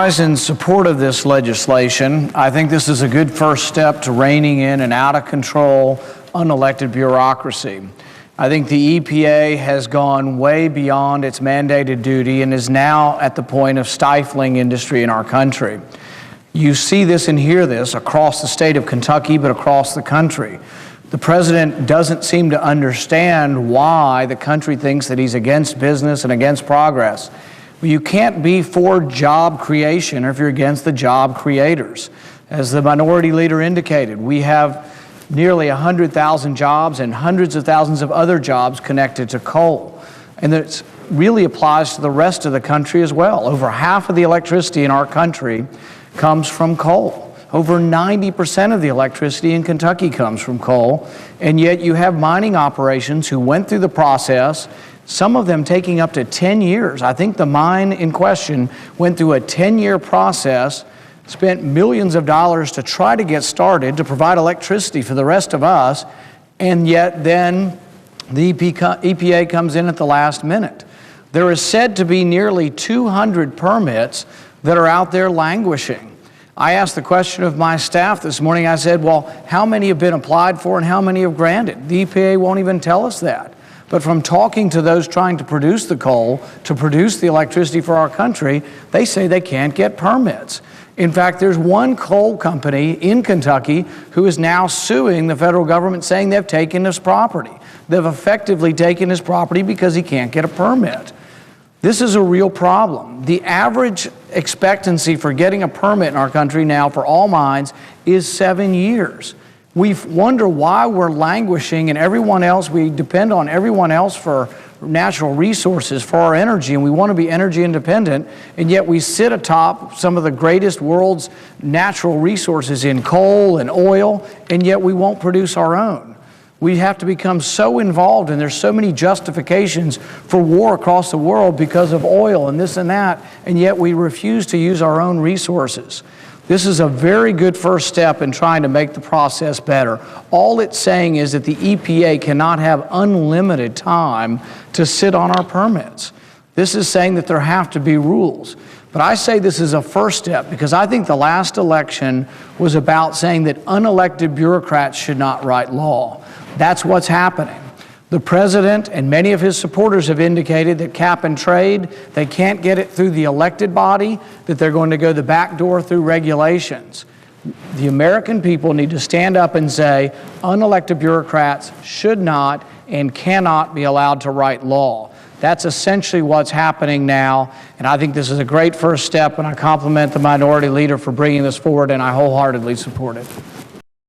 In support of this legislation, I think this is a good first step to reining in an out-of-control, unelected bureaucracy. I think the EPA has gone way beyond its mandated duty and is now at the point of stifling industry in our country. You see this and hear this across the state of Kentucky, but across the country. The president doesn't seem to understand why the country thinks that he's against business and against progress. You can't be for job creation if you're against the job creators. As the minority leader indicated, we have nearly 100,000 jobs and hundreds of thousands of other jobs connected to coal. And that really applies to the rest of the country as well. Over half of the electricity in our country comes from coal. Over 90% of the electricity in Kentucky comes from coal. And yet you have mining operations who went through the process, some of them taking up to 10 years. I think the mine in question went through a 10-year process, spent millions of dollars to try to get started to provide electricity for the rest of us, and yet then the EPA comes in at the last minute. There is said to be nearly 200 permits that are out there languishing. I asked the question of my staff this morning. I said, well, how many have been applied for and how many have granted? The EPA won't even tell us that. But from talking to those trying to produce the coal, to produce the electricity for our country, they say they can't get permits. In fact, there's one coal company in Kentucky who is now suing the federal government saying they've taken his property. They've effectively taken his property because he can't get a permit. This is a real problem. The average expectancy for getting a permit in our country now for all mines is 7 years. We wonder why we're languishing, and everyone else, we depend on everyone else for natural resources, for our energy, and we want to be energy independent, and yet we sit atop some of the greatest world's natural resources in coal and oil, and yet we won't produce our own. We have to become so involved, and there's so many justifications for war across the world because of oil and this and that, and yet we refuse to use our own resources. This is a very good first step in trying to make the process better. All it's saying is that the EPA cannot have unlimited time to sit on our permits. This is saying that there have to be rules. But I say this is a first step because I think the last election was about saying that unelected bureaucrats should not write law. That's what's happening. The president and many of his supporters have indicated that cap and trade, they can't get it through the elected body, that they're going to go the back door through regulations. The American people need to stand up and say unelected bureaucrats should not and cannot be allowed to write law. That's essentially what's happening now, and I think this is a great first step, and I compliment the minority leader for bringing this forward, and I wholeheartedly support it.